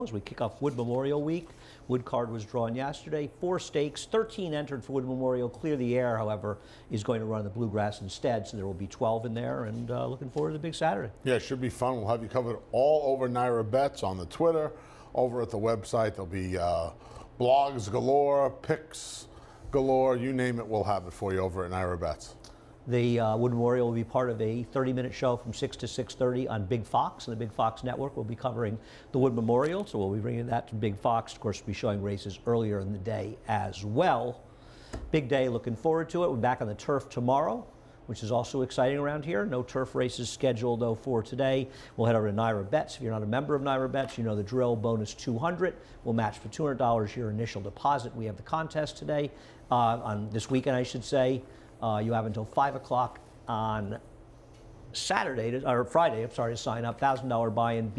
As we kick off Wood Memorial Week, Wood card was drawn yesterday. 4 stakes, 13 entered for Wood Memorial. Clear the Air, however, is going to run the Bluegrass instead, so there will be 12 in there, and looking forward to the big Saturday. Yeah, it should be fun. We'll have you covered all over Naira Bets on the Twitter, over at the website. There'll be blogs galore, pics galore, you name it, we'll have it for you over at Naira Bets. The Wood Memorial will be part of a 30-minute show from 6 to 6:30 on Big Fox, and the Big Fox Network will be covering the Wood Memorial, so we'll be bringing that to Big Fox. Of course, we'll be showing races earlier in the day as well. Big day, looking forward to it. We're back on the turf tomorrow, which is also exciting around here. No turf races scheduled, though, for today. We'll head over to Naira Bets. If you're not a member of Naira Bets, you know the drill. Bonus $200. We'll match for $200 your initial deposit. We have the contest today, on this weekend, I should say. You have until 5 o'clock on Saturday, or Friday, I'm sorry, to sign up. $1,000 buy-in,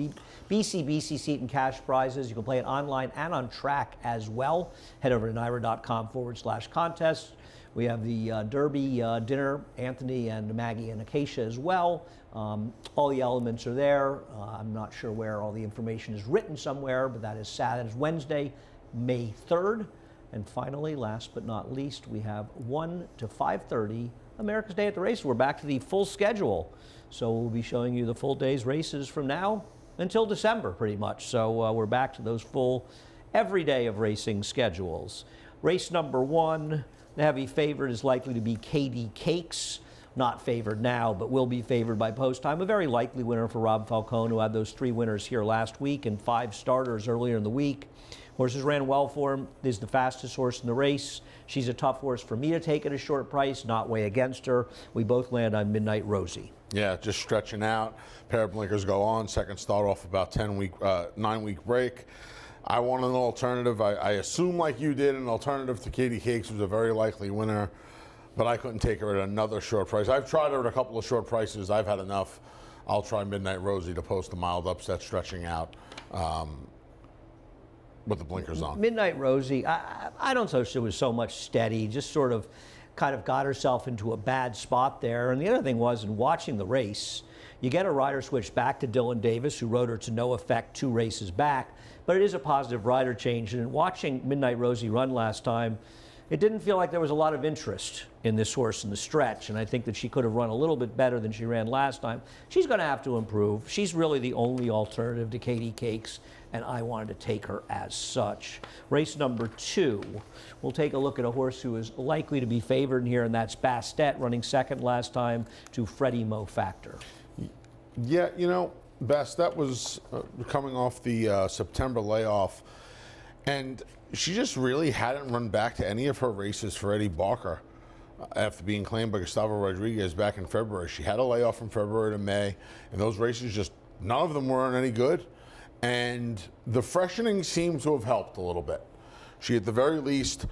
BC seat and cash prizes. You can play it online and on track as well. Head over to naira.com/contest. We have the Derby dinner, Anthony and Maggie and Acacia as well. All the elements are there. I'm not sure where all the information is written somewhere, but that is Saturday, Wednesday, May 3rd. And finally, last but not least, we have 1 to 5:30, America's Day at the Races. We're back to the full schedule. So we'll be showing you the full day's races from now until December, pretty much. So we're back to those full every day of racing schedules. Race number 1, the heavy favorite is likely to be KD Cakes. Not favored now, but will be favored by post time. A very likely winner for Rob Falcone, who had those 3 winners here last week and 5 starters earlier in the week. Horses ran well for him. Is the fastest horse in the race. She's a tough horse for me to take at a short price, not way against her. We both land on Midnight Rosie. Yeah, just stretching out. Pair of blinkers go on. Second start off about 9-week break. I want an alternative. I assume, like you did, an alternative to KD Cakes was a very likely winner, but I couldn't take her at another short price. I've tried her at a couple of short prices. I've had enough. I'll try Midnight Rosie to post a mild upset stretching out. With the blinkers on. Midnight Rosie, I don't know she was so much steady, just sort of kind of got herself into a bad spot there. And the other thing was, in watching the race, you get a rider switch back to Dylan Davis, who rode her to no effect 2 races back, but it is a positive rider change. And in watching Midnight Rosie run last time, it didn't feel like there was a lot of interest in this horse in the stretch, and I think that she could have run a little bit better than she ran last time. She's going to have to improve. She's really the only alternative to KD Cakes, and I wanted to take her as such. Race number 2, we'll take a look at a horse who is likely to be favored in here, and that's Bastet, running second last time to Freddie Mo Factor. Yeah, you know, Bastet was coming off the September layoff, and she just really hadn't run back to any of her races for Eddie Barker after being claimed by Gustavo Rodriguez back in February. She had a layoff from February to May, and those races just, none of them weren't any good. And the freshening seems to have helped a little bit. She, at the very least,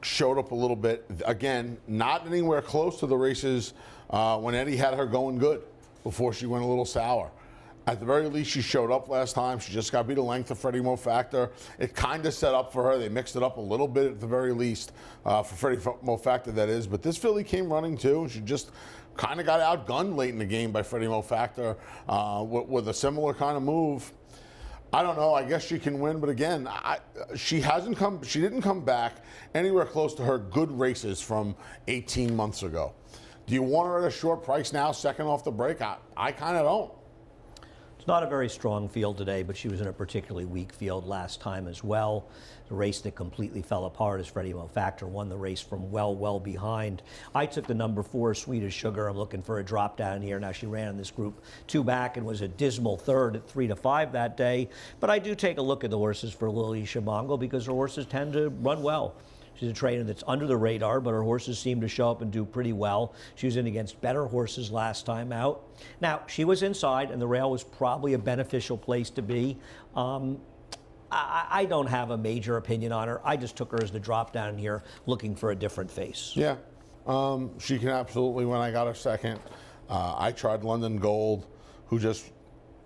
showed up a little bit. Again, not anywhere close to the races when Eddie had her going good before she went a little sour. At the very least, she showed up last time. She just got beat a length of Freddie Mo Factor. It kind of set up for her. They mixed it up a little bit at the very least for Freddie Mo Factor, that is. But this filly came running too. She just kind of got outgunned late in the game by Freddie Mo Factor with a similar kind of move. I don't know. I guess she can win, but again, she didn't come back anywhere close to her good races from 18 months ago. Do you want her at a short price now, second off the break? I kind of don't. It's not a very strong field today, but she was in a particularly weak field last time as well. The race that completely fell apart as Freddie Mo Factor won the race from well behind. I took the number 4, Sweet as Sugar. I'm looking for a drop down here. Now, she ran in this group 2 back and was a dismal third at 3 to 5 that day. But I do take a look at the horses for Lily Shamongo because her horses tend to run well. She's a trainer that's under the radar, but her horses seem to show up and do pretty well. She was in against better horses last time out. Now, she was inside, and the rail was probably a beneficial place to be. I don't have a major opinion on her. I just took her as the drop down here, looking for a different face. Yeah, she can absolutely win. I got her second. I tried London Gold, who just,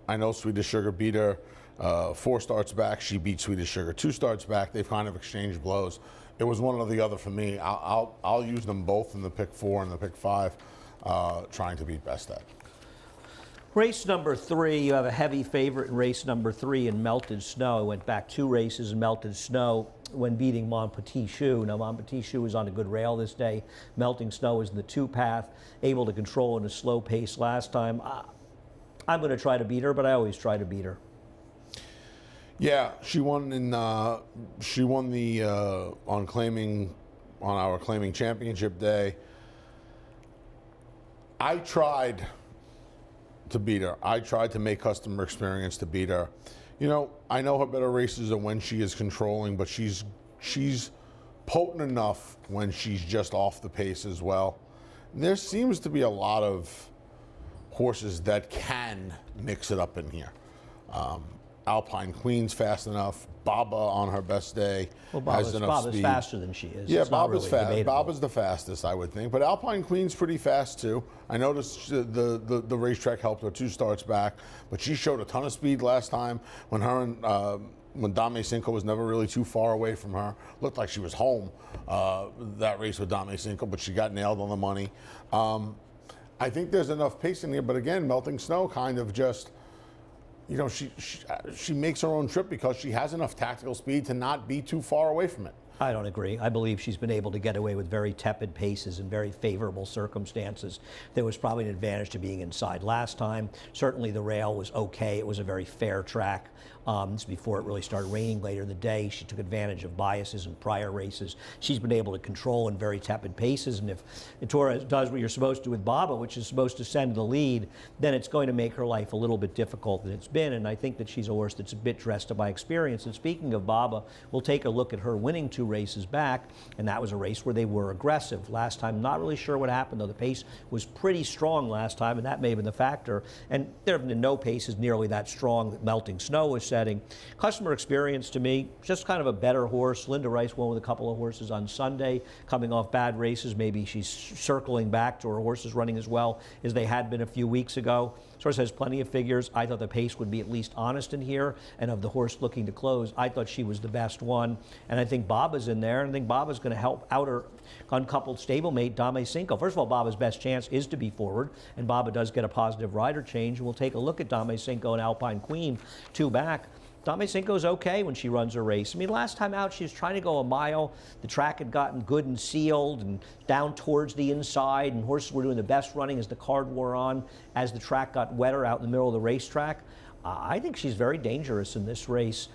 I know Sweet as Sugar beat her 4 starts back. She beat Sweet as Sugar 2 starts back. They've kind of exchanged blows. It was one or the other for me. I'll use them both in the pick 4 and the pick 5, trying to beat Bastet. Race number 3, you have a heavy favorite in race number 3 in Melted Snow. Went back 2 races in Melted Snow when beating Mon Petit Choux. Now, Mon Petit Choux was on a good rail this day. Melting Snow was in the 2-path, able to control in a slow pace last time. I'm going to try to beat her, but I always try to beat her. Yeah, she won the on our claiming championship day. I tried to beat her. I tried to make customer experience to beat her. You know, I know her better races are when she is controlling, but she's potent enough when she's just off the pace as well. And there seems to be a lot of horses that can mix it up in here. Alpine Queen's fast enough. Baba on her best day has enough speed. Baba's faster than she is. Yeah, it's not Baba's really fast. debatable. Baba's the fastest, I would think. But Alpine Queen's pretty fast too. I noticed the racetrack helped her 2 starts back, but she showed a ton of speed last time when her and when Dame Cinco was never really too far away from her. Looked like she was home that race with Dame Cinco, but she got nailed on the money. I think there's enough pace in here, but again, Melting Snow kind of just, you know, she makes her own trip because she has enough tactical speed to not be too far away from it. I don't agree. I believe she's been able to get away with very tepid paces in very favorable circumstances. There was probably an advantage to being inside last time. Certainly the rail was okay. It was a very fair track. This is before it really started raining later in the day. She took advantage of biases in prior races. She's been able to control in very tepid paces, and if Torres does what you're supposed to with Baba, which is supposed to send the lead, then it's going to make her life a little bit difficult than it's been, and I think that she's a horse that's a bit dressed up by experience. And speaking of Baba, we'll take a look at her winning 2 races back, and that was a race where they were aggressive. Last time, not really sure what happened, though. The pace was pretty strong last time, and that may have been the factor. And there have been no paces nearly that strong that Melting Snow was setting. Customer experience, to me, just kind of a better horse. Linda Rice won with a couple of horses on Sunday, coming off bad races. Maybe she's circling back to her horses running as well as they had been a few weeks ago. Source has plenty of figures. I thought the pace would be at least honest in here, and of the horse looking to close, I thought she was the best one. And I think Baba's in there, and I think Baba's going to help out her uncoupled stablemate, Dame Cinco. First of all, Baba's best chance is to be forward, and Baba does get a positive rider change. And we'll take a look at Dame Cinco and Alpine Queen, 2 back. Dame Cinco's okay when she runs a race. I mean, last time out, she was trying to go a mile. The track had gotten good and sealed and down towards the inside, and horses were doing the best running as the card wore on, as the track got wetter out in the middle of the racetrack. I think she's very dangerous in this race.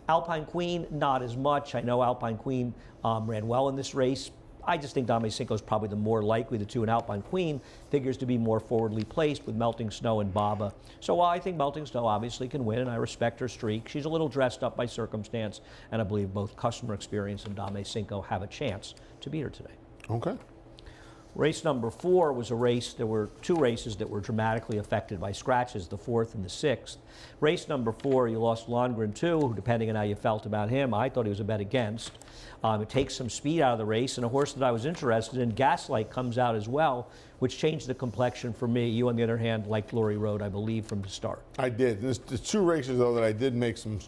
Alpine Queen, not as much. I know Alpine Queen ran well in this race. I just think Dame Cinco is probably the more likely. The 2 in Alpine Queen figures to be more forwardly placed with Melting Snow and Baba. So while I think Melting Snow obviously can win, and I respect her streak, she's a little dressed up by circumstance, and I believe both customer experience and Dame Cinco have a chance to beat her today. Okay. Race number 4 was a race. There were 2 races that were dramatically affected by scratches, the 4th and the 6th. Race number 4, you lost Longren too, who, depending on how you felt about him, I thought he was a bet against. It takes some speed out of the race, and a horse that I was interested in, Gaslight, comes out as well, which changed the complexion for me. You, on the other hand, liked Glory Road, I believe, from the start. I did. There's 2 races, though, that I did make some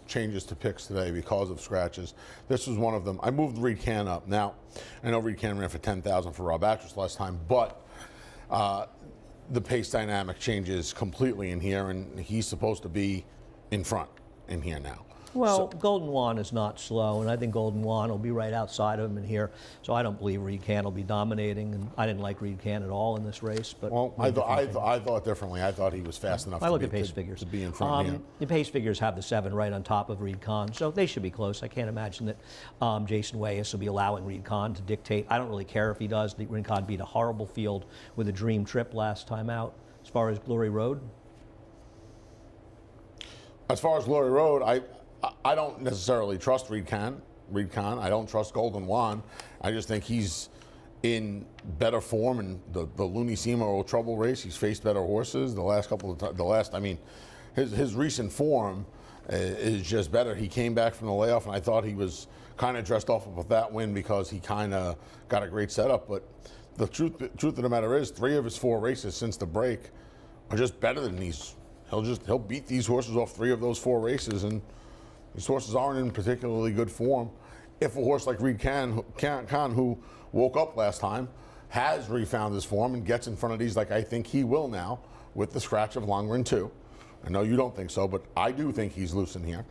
changes to picks today because of scratches. This was one of them. I moved Reed Can up. Now, I know Reed Can ran for 10,000 for Rob Actress last time, but the pace dynamic changes completely in here, and he's supposed to be in front in here now. Well, Golden Juan is not slow, and I think Golden Juan will be right outside of him in here. So I don't believe Reed Can will be dominating, and I didn't like Reed Can at all in this race. But well, I thought differently. I thought he was fast enough. I look at pace figures to be in front of him. The pace figures have the 7 right on top of Reed Con, so they should be close. I can't imagine that Jason Wayas will be allowing Reed Con to dictate. I don't really care if he does. Reed Con beat a horrible field with a dream trip last time out. As far as Glory Road? As far as Glory Road, I don't necessarily trust Reed Con. I don't trust Golden Juan. I just think he's in better form in the Looney Sema Old Trouble race. He's faced better horses the last couple of times. I mean, his recent form is just better. He came back from the layoff, and I thought he was kind of dressed off with that win because he kind of got a great setup. But the truth of the matter is, 3 of his 4 races since the break are just better than these. He'll beat these horses off 3 of those 4 races, and these horses aren't in particularly good form. If a horse like Reed Can, who woke up last time, has refound his form and gets in front of these like I think he will now, with the scratch of Lundgren too. I know you don't think so, but I do think he's loose in here.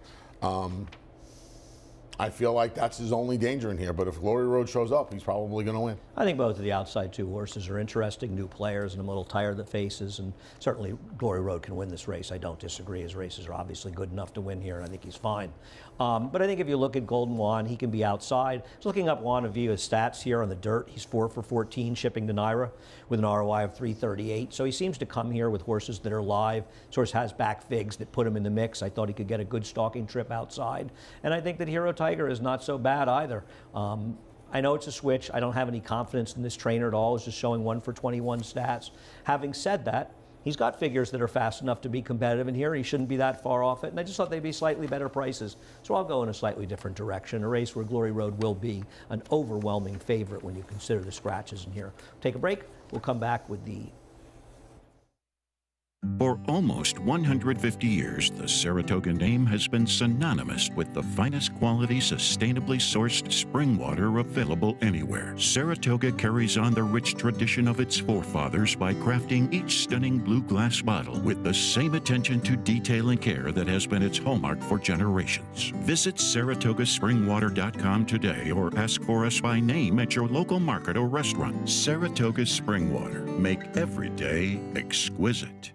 I feel like that's his only danger in here, but if Glory Road shows up, he's probably going to win. I think both of the outside two horses are interesting, new players, and I'm a little tired of the faces, and certainly Glory Road can win this race. I don't disagree. His races are obviously good enough to win here, and I think he's fine. But I think if you look at Golden Juan, he can be outside. Just looking up Juan Avila's stats here on the dirt, he's 4 for 14 shipping to Naira with an ROI of 338. So he seems to come here with horses that are live. This horse has back figs that put him in the mix. I thought he could get a good stalking trip outside. And I think that Hero Tiger is not so bad either. I know it's a switch. I don't have any confidence in this trainer at all. It's just showing 1 for 21 stats. Having said that, he's got figures that are fast enough to be competitive in here. He shouldn't be that far off it. And I just thought they'd be slightly better prices. So I'll go in a slightly different direction. A race where Glory Road will be an overwhelming favorite when you consider the scratches in here. Take a break. We'll come back with the For almost 150 years, the Saratoga name has been synonymous with the finest quality, sustainably sourced spring water available anywhere. Saratoga carries on the rich tradition of its forefathers by crafting each stunning blue glass bottle with the same attention to detail and care that has been its hallmark for generations. Visit SaratogaSpringwater.com today or ask for us by name at your local market or restaurant. Saratoga Spring Water. Make every day exquisite.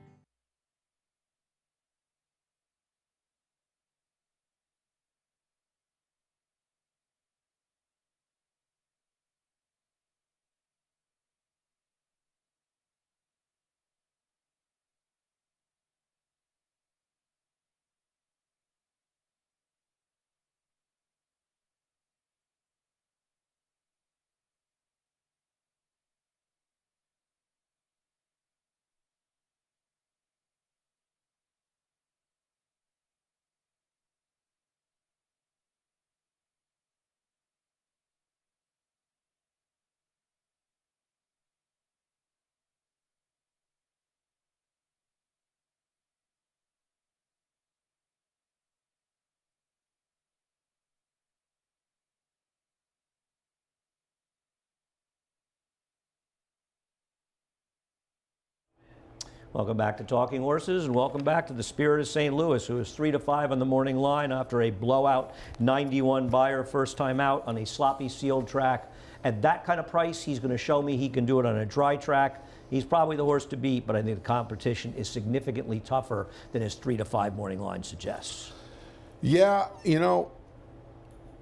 Welcome back to Talking Horses, and welcome back to the Spirit of St. Louis, who is 3-5 on the morning line after a blowout 91 buyer first time out on a sloppy sealed track. At that kind of price, he's going to show me he can do it on a dry track. He's probably the horse to beat, but I think the competition is significantly tougher than his 3-5 morning line suggests. Yeah, you know,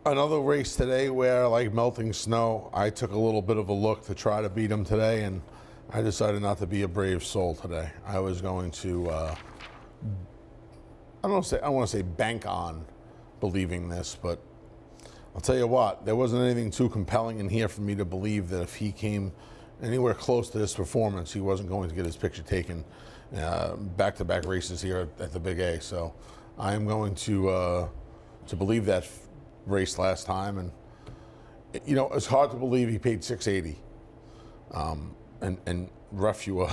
another race today where, like melting snow, I took a little bit of a look to try to beat him today, and I decided not to be a brave soul today. I was going to, I don't want to say bank on believing this, but I'll tell you what, there wasn't anything too compelling in here for me to believe that if he came anywhere close to this performance, he wasn't going to get his picture taken back-to-back races here at the Big A. So I am going to believe that race last time, and you know, it's hard to believe he paid $680. And Refua,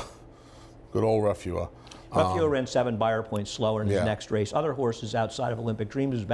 good old Refua. Refua ran 7 buyer points slower in his Yeah. next race. Other horses outside of Olympic Dreams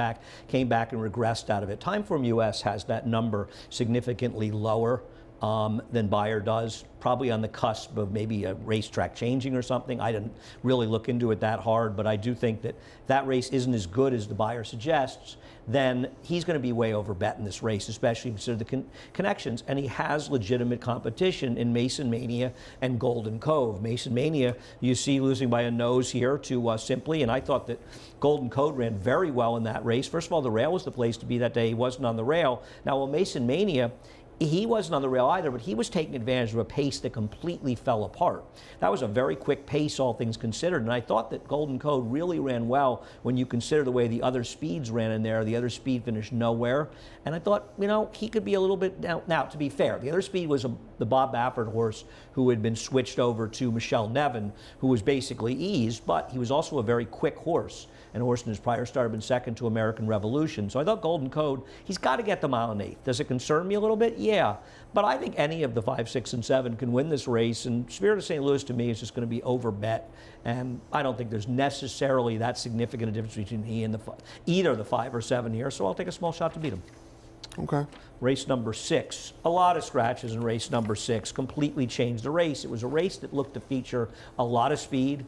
came back and regressed out of it. Timeform US has that number significantly lower than Bayer does, probably on the cusp of maybe a racetrack changing or something. I didn't really look into it that hard, but I do think that that race isn't as good as the Bayer suggests. Then he's going to be way over bet in this race, especially consider the connections. And he has legitimate competition in Mason Mania and Golden Cove. Mason Mania, you see losing by a nose here to Simply, and I thought that Golden Cove ran very well in that race. First of all, the rail was the place to be that day. He wasn't on the rail. Now, while Mason Mania, he wasn't on the rail either, but he was taking advantage of a pace that completely fell apart. That was a very quick pace, all things considered, and I thought that Golden Code really ran well when you consider the way the other speeds ran in there. The other speed finished nowhere, and I thought, you know, he could be a little bit, now to be fair, the other speed was the Bob Baffert horse who had been switched over to Michelle Nevin, who was basically eased, but he was also a very quick horse. And a horse in his prior start had been second to American Revolution. So I thought Golden Code, he's got to get the mile and eighth. Does it concern me a little bit? Yeah. But I think any of the 5, 6, and 7 can win this race. And Spirit of St. Louis, to me, is just going to be overbet. And I don't think there's necessarily that significant a difference between he and either the 5 or 7 here. So I'll take a small shot to beat him. Okay. Race number 6, a lot of scratches in race number 6, completely changed the race. It was a race that looked to feature a lot of speed,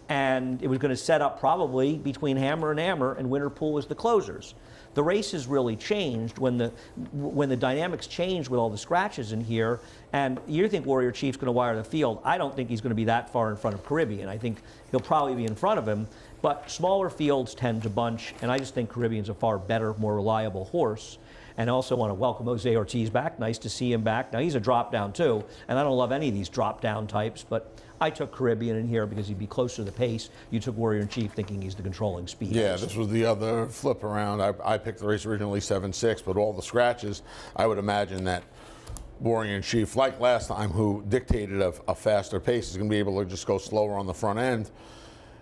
and it was going to set up probably between Hammer and Winter Pool as the closers. The race has really changed when the dynamics changed with all the scratches in here, and you think Warrior Chief's going to wire the field. I don't think he's going to be that far in front of Caribbean. I think he'll probably be in front of him, but smaller fields tend to bunch, and I just think Caribbean's a far better, more reliable horse. And I also want to welcome Jose Ortiz back. Nice to see him back. Now, he's a drop-down, too, and I don't love any of these drop-down types, but I took Caribbean in here because he'd be closer to the pace. You took Warrior in Chief thinking he's the controlling speed. Yeah, this was the other flip around. I picked the race originally 7-6, but all the scratches, I would imagine that Warrior in Chief, like last time, who dictated a faster pace, is going to be able to just go slower on the front end.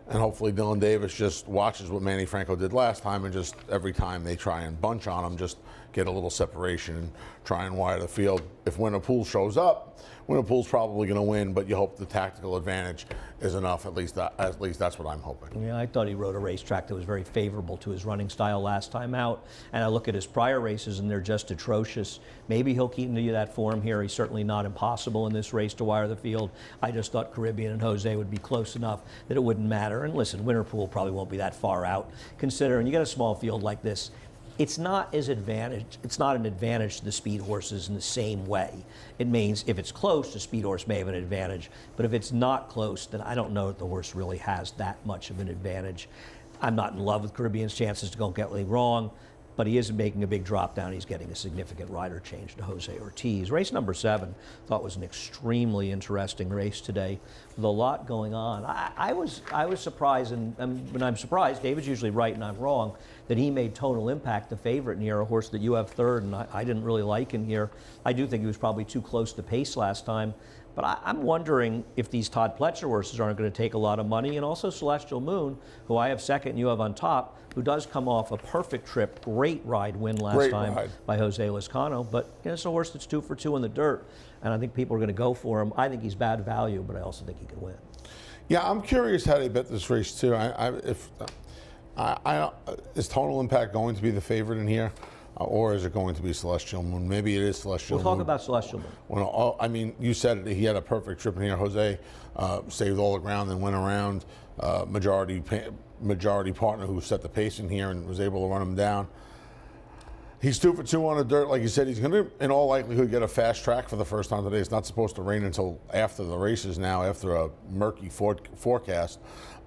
And hopefully Dylan Davis just watches what Manny Franco did last time, and just every time they try and bunch on him, just get a little separation and try and wire the field. If Winter Pool shows up, Winter Pool's probably going to win, but you hope the tactical advantage is enough. At least that's what I'm hoping. Yeah, I thought he rode a racetrack that was very favorable to his running style last time out. And I look at his prior races, and they're just atrocious. Maybe he'll keep into that form here. He's certainly not impossible in this race to wire the field. I just thought Caribbean and Jose would be close enough that it wouldn't matter. And listen, Winter Pool probably won't be that far out, considering you get a small field like this. It's not an advantage to the speed horses in the same way. It means if it's close, the speed horse may have an advantage, but if it's not close, then I don't know that the horse really has that much of an advantage. I'm not in love with Caribbean's chances, to don't get me wrong, but he isn't making a big drop down. He's getting a significant rider change to Jose Ortiz. Race number 7, thought was an extremely interesting race today with a lot going on. I was surprised, and when I'm surprised, David's usually right and I'm wrong, that he made Tonal Impact the favorite in here, a horse that you have third, and I didn't really like in here. I do think he was probably too close to pace last time. But I'm wondering if these Todd Pletcher horses aren't going to take a lot of money, and also Celestial Moon, who I have second and you have on top, who does come off a perfect trip, great ride win last time by Jose Lezcano. But it's a horse that's 2 for 2 in the dirt, and I think people are going to go for him. I think he's bad value, but I also think he can win. Yeah, I'm curious how they bet this race too. Is Tonal Impact going to be the favorite in here? Or is it going to be Celestial Moon? Maybe it is Celestial Moon. We'll talk about Celestial Moon. Well, I mean, you said it, he had a perfect trip in here. Jose saved all the ground and went around. Majority partner who set the pace in here and was able to run him down. He's 2 for 2 on the dirt. Like you said, he's going to, in all likelihood, get a fast track for the first time today. It's not supposed to rain until after the races now, after a murky forecast.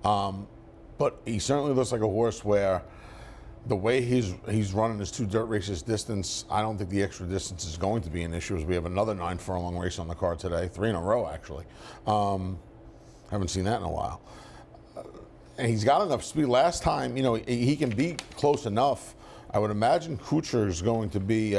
But he certainly looks like a horse where the way he's running his 2 dirt races distance, I don't think the extra distance is going to be an issue, as we have another 9 furlong race on the card today, 3 in a row actually. Haven't seen that in a while. And he's got enough speed. Last time, he can be close enough. I would imagine Kuchar is going to be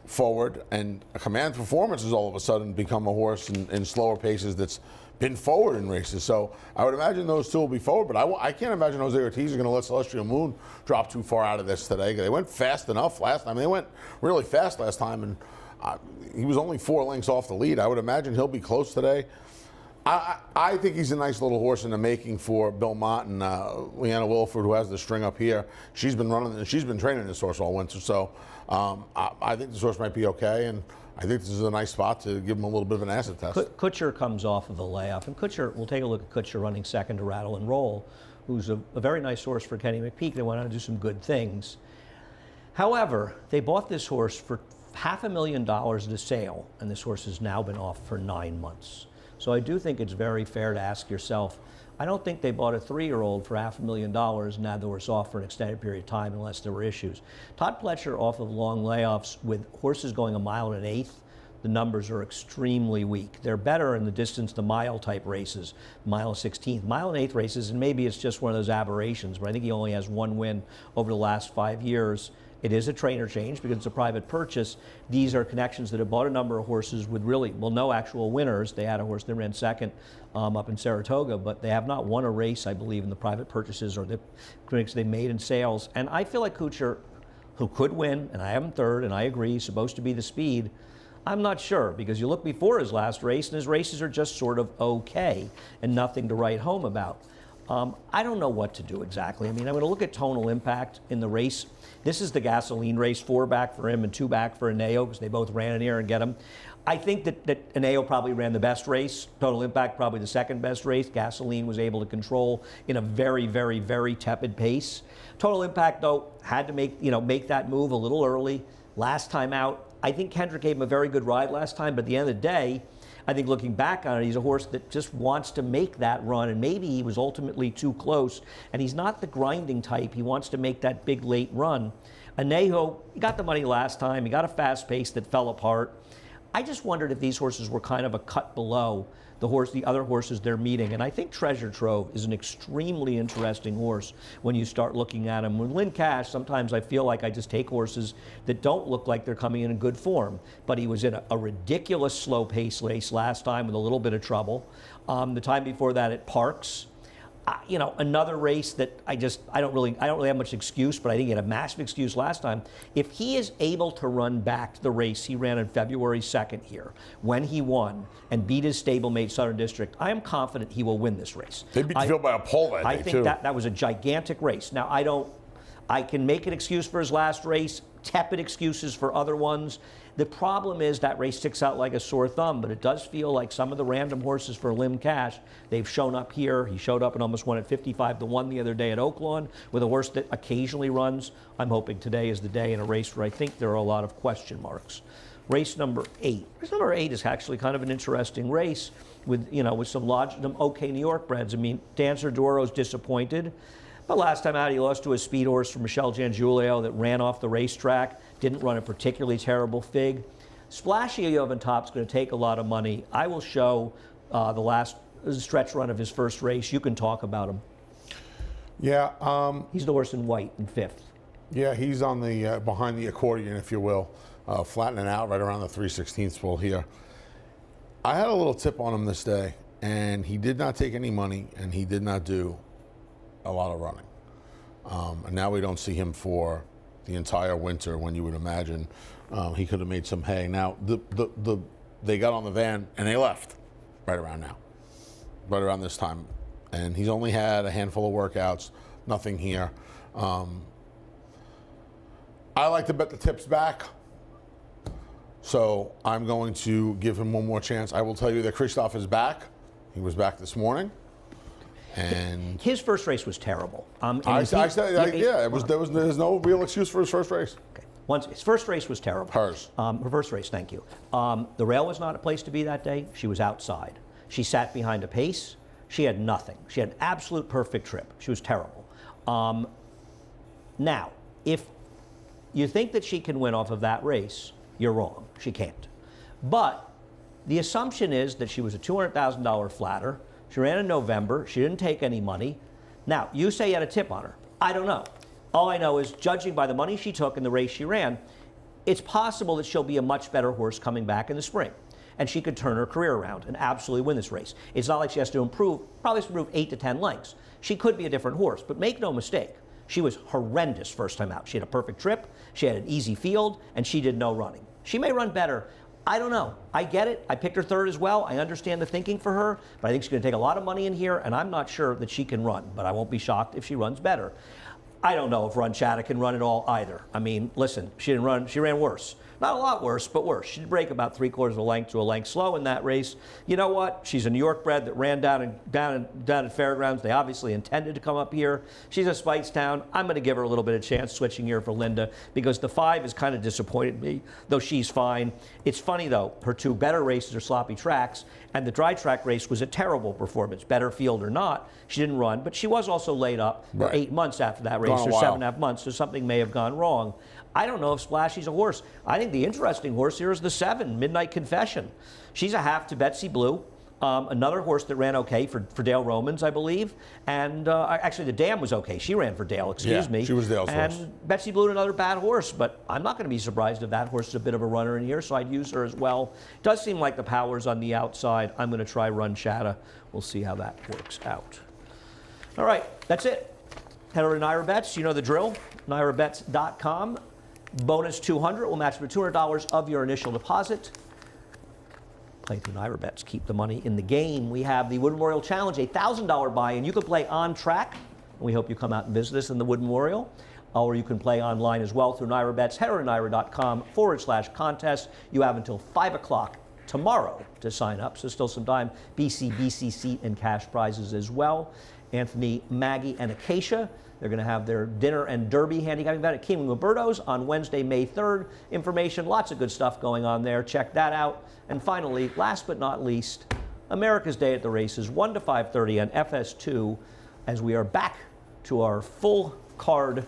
forward, and Command Performance has all of a sudden become a horse in slower paces that's been forward in races. So I would imagine those two will be forward, but I can't imagine Jose Ortiz is going to let Celestial Moon drop too far out of this today. They went fast enough last time. They went really fast last time, and he was only 4 lengths off the lead. I would imagine he'll be close today. I think he's a nice little horse in the making for Bill Mott and Leanna Wilford, who has the string up here. She's been running, and she's been training this horse all winter. So I think this horse might be okay, and I think this is a nice spot to give him a little bit of an acid test. Kuchar comes off of a layoff, and Kuchar, we'll take a look at Kuchar running second to Rattle and Roll, who's a very nice horse for Kenny McPeak. They went on to do some good things. However, they bought this horse for $500,000 at a sale, and this horse has now been off for 9 months. So I do think it's very fair to ask yourself, I don't think they bought a 3-year-old for $500,000 and had the horse off for an extended period of time unless there were issues. Todd Pletcher off of long layoffs with horses going 1 1/8, the numbers are extremely weak. They're better in the distance to mile type races, 1/16, 1/8 races, and maybe it's just one of those aberrations, but I think he only has 1 win over the last 5 years. It is a trainer change because it's a private purchase. These are connections that have bought a number of horses with no actual winners. They had a horse that ran second up in Saratoga, but they have not won a race, I believe, in the private purchases or the clinics they made in sales. And I feel like Kuchar, who could win, and I have him third, and I agree, he's supposed to be the speed. I'm not sure, because you look before his last race, and his races are just sort of okay and nothing to write home about. I don't know what to do exactly. I mean, I'm going to look at tonal impact in the race. This is the gasoline race, 4 back for him and 2 back for Aneo, because they both ran in here and get him. I think that Aneo probably ran the best race. Total impact probably the second best race. Gasoline was able to control in a very, very, very tepid pace. Total impact, though, had to make that move a little early. Last time out, I think Kendrick gave him a very good ride last time, but at the end of the day, I think looking back on it, he's a horse that just wants to make that run, and maybe he was ultimately too close. And he's not the grinding type. He wants to make that big late run. Anejo, he got the money last time. He got a fast pace that fell apart. I just wondered if these horses were kind of a cut below the other horses they're meeting. And I think Treasure Trove is an extremely interesting horse when you start looking at him. With Lynn Cash, sometimes I feel like I just take horses that don't look like they're coming in good form. But he was in a ridiculous slow pace race last time with a little bit of trouble. The time before that at Parks, another race that I don't really have much excuse, but I think he had a massive excuse last time. If he is able to run back the race he ran on February 2nd here, when he won and beat his stablemate Southern District, I am confident he will win this race. They beat the field by a pole that day, I think that was a gigantic race. Now, I can make an excuse for his last race, tepid excuses for other ones. The problem is that race sticks out like a sore thumb, but it does feel like some of the random horses for Lim Cash, they've shown up here. He showed up and almost won at 55-1 the other day at Oaklawn with a horse that occasionally runs. I'm hoping today is the day in a race where I think there are a lot of question marks. Race number 8. Race number 8 is actually kind of an interesting race with some okay New York breds. I mean, Dancer Doro's disappointed. But last time out, he lost to a speed horse from Michelle Giangulio that ran off the racetrack, didn't run a particularly terrible fig. Splashy Yovan Top's going to take a lot of money. I will show the last stretch run of his first race. You can talk about him. Yeah. He's the horse in white in 5th. Yeah, he's on the behind the accordion, if you will, flattening out right around the 3/16 spool here. I had a little tip on him this day, and he did not take any money, and he did not do a lot of running. And now we don't see him for the entire winter when you would imagine he could have made some hay. Now, they got on the van and they left right around now, right around this time. And he's only had a handful of workouts, nothing here. I like to bet the tips back. So I'm going to give him one more chance. I will tell you that Christoph is back. He was back this morning. And his first race was terrible. there's no real excuse for his first race. Okay. His first race was terrible. Hers. Her first race, thank you. The rail was not a place to be that day. She was outside. She sat behind a pace. She had nothing. She had an absolute perfect trip. She was terrible. Now, if you think that she can win off of that race, you're wrong. She can't. But the assumption is that she was a $200,000 flatter. She ran in November. She didn't take any money. Now, you say you had a tip on her. I don't know. All I know is, judging by the money she took in the race she ran, it's possible that she'll be a much better horse coming back in the spring. And she could turn her career around and absolutely win this race. It's not like she has to probably has to improve 8 to 10 lengths. She could be a different horse, but make no mistake, she was horrendous first time out. She had a perfect trip, she had an easy field, and she did no running. She may run better. I don't know. I get it. I picked her 3rd as well. I understand the thinking for her, but I think she's going to take a lot of money in here, and I'm not sure that she can run, but I won't be shocked if she runs better. I don't know if Run Chatta can run at all either. I mean, listen, she ran worse. Not a lot worse, but worse. She'd break about 3/4 of a length to a length slow in that race. You know what? She's a New York bred that ran down at Fairgrounds. They obviously intended to come up here. She's a Speightstown. I'm going to give her a little bit of chance switching here for Linda because the 5 has kind of disappointed me, though she's fine. It's funny, though. Her 2 better races are sloppy tracks, and the dry track race was a terrible performance. Better field or not, she didn't run, but she was also laid up for 8 months after that race, or 7.5 months, so something may have gone wrong. I don't know if Splashy's a horse. I think the interesting horse here is the 7, Midnight Confession. She's a half to Betsy Blue, another horse that ran okay for Dale Romans, I believe. And actually, the Dam was okay. She ran for Dale, excuse me. She was Dale's horse. And Betsy Blue, another bad horse, but I'm not going to be surprised if that horse is a bit of a runner in here, so I'd use her as well. It does seem like the power's on the outside. I'm going to try Run Chatta. We'll see how that works out. All right, that's it. Head over to Naira Bets. You know the drill. NairaBets.com. Bonus $200 will match for $200 of your initial deposit. play through Naira Bets. Keep the money in the game. We have the Wood Memorial Challenge, a $1,000 buy-in. You can play on track. We hope you come out and visit us in the Wood Memorial. Or you can play online as well through Naira Bets. Head over to naira.com/contest. You have until 5 o'clock tomorrow to sign up, so still some time. BC seat and cash prizes as well. Anthony, Maggie, and Acacia, they're going to have their dinner and derby handicapping event at King Roberto's on Wednesday, May 3rd. Information, lots of good stuff going on there. Check that out. And finally, last but not least, America's Day at the Races, 1 to 5:30 on FS2, as we are back to our full card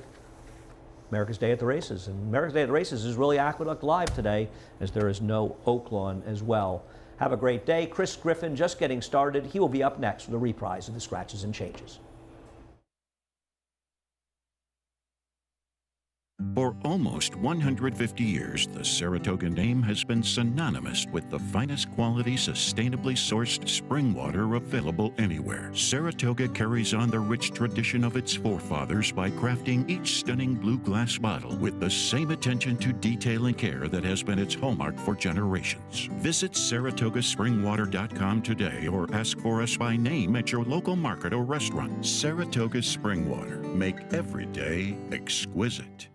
America's Day at the Races. And America's Day at the Races is really Aqueduct Live today, as there is no Oaklawn as well. Have a great day. Chris Griffin just getting started. He will be up next with a reprise of the Scratches and Changes. For almost 150 years, the Saratoga name has been synonymous with the finest quality, sustainably sourced spring water available anywhere. Saratoga carries on the rich tradition of its forefathers by crafting each stunning blue glass bottle with the same attention to detail and care that has been its hallmark for generations. Visit SaratogaSpringWater.com today or ask for us by name at your local market or restaurant. Saratoga Spring Water. Make every day exquisite.